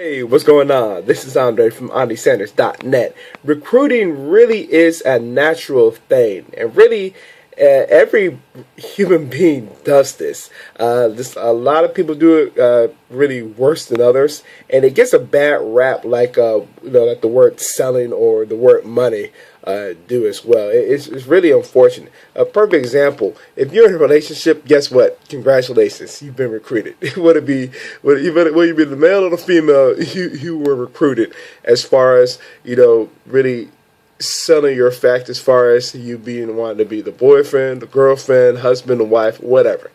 Hey, what's going on? This is Andre from AndreSanders.net. Recruiting really is a natural thing, and really, every human being does this. A lot of people do it really worse than others, and it gets a bad rap, like like the word selling or the word money do as well. It's really unfortunate. A perfect example: if you're in a relationship, guess what? Congratulations, you've been recruited. Whether you be the male or the female, you were recruited. As far as really selling your fact, as far as you being wanting to be the boyfriend, the girlfriend, husband, the wife, whatever.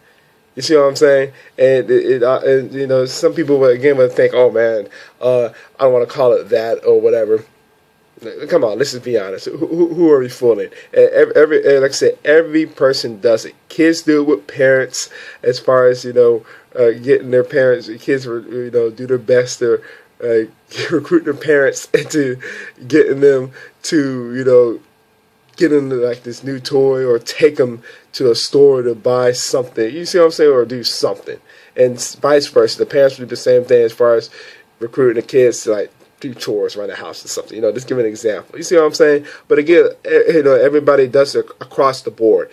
You see what I'm saying? And some people again would think, oh man, I don't want to call it that or whatever. Come on, let's just be honest. Who are we fooling? Like I said, every person does it. Kids do it with parents, as far as getting their parents. Kids do their best to recruit their parents into getting them to get into like this new toy or take them to a store to buy something. You see what I'm saying? Or do something, and vice versa. The parents do the same thing as far as recruiting the kids to like do chores around the house or something. Just give an example. You see what I'm saying? But again, everybody does it across the board.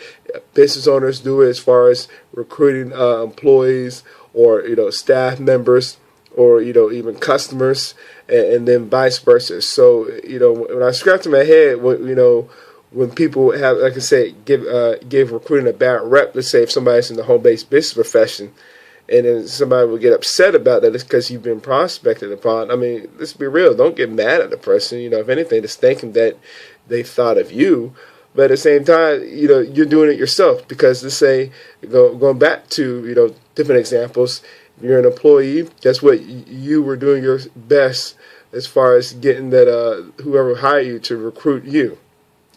Business owners do it as far as recruiting employees or staff members or even customers, and then vice versa. So when I scratch my head, when people have, like I said, give recruiting a bad rep. Let's say if somebody's in the home-based business profession, and then somebody will get upset about that. It's because you've been prospected upon. I mean, let's be real. Don't get mad at the person. If anything, just thank them that they thought of you. But at the same time, you're doing it yourself. Because let's say, going back to, different examples, if you're an employee, guess what? You were doing your best as far as getting that whoever hired you to recruit you.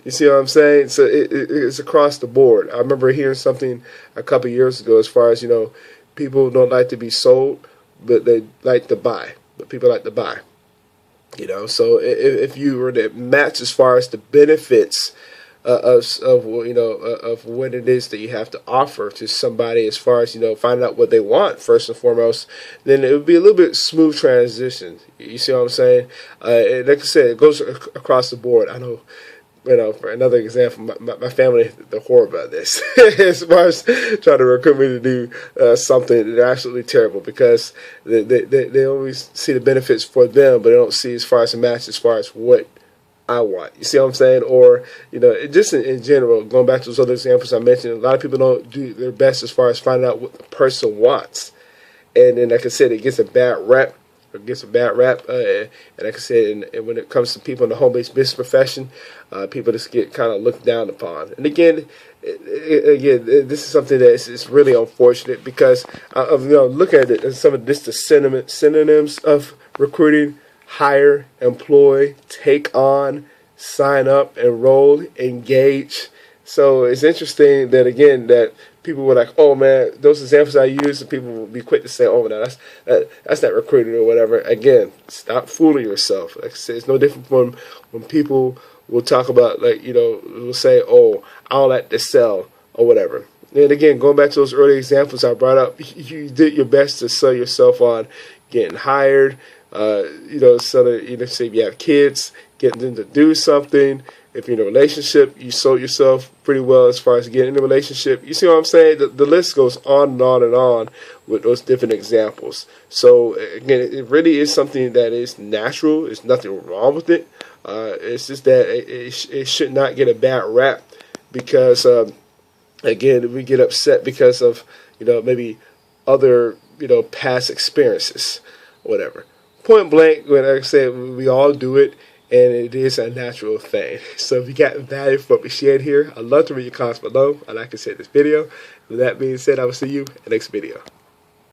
You see what I'm saying? So it's across the board. I remember hearing something a couple of years ago as far as, people don't like to be sold, but they like to buy. But people like to buy. So if you were to match as far as the benefits of what it is that you have to offer to somebody, as far as finding out what they want first and foremost, then it would be a little bit smooth transition. You see what I'm saying? And like I said, it goes across the board. I know. For another example, my family, they're horrible at this. As far as trying to recruit me to do something, they're absolutely terrible because they always see the benefits for them, but they don't see as far as a match as far as what I want. You see what I'm saying? Or, just in general, going back to those other examples I mentioned, a lot of people don't do their best as far as finding out what the person wants. And then, like I said, it gets a bad rep. And like I said, and when it comes to people in the home-based business profession, people just get kind of looked down upon. And again, this is something that is really unfortunate because of looking at it and some of the synonyms of recruiting: hire, employ, take on, sign up, enroll, engage. So it's interesting that again that people were like, oh man, those examples I use, and people will be quick to say, oh no, that's not recruiting or whatever. Again, stop fooling yourself. Like I said, it's no different from when people will talk about will say, oh, I don't like to sell or whatever. And again, going back to those early examples I brought up, you did your best to sell yourself on getting hired. Say if you have kids, getting them to do something. If you're in a relationship, you sold yourself pretty well as far as getting in a relationship. You see what I'm saying? The list goes on and on and on with those different examples. So, again, it really is something that is natural. There's nothing wrong with it. It's just that it should not get a bad rap because, again, we get upset because of, maybe other, past experiences or whatever. Point blank, like I said, we all do it. And it is a natural thing. So if you got value from what we shared here, I'd love to read your comments below. I'd like to share this video. With that being said, I will see you in the next video.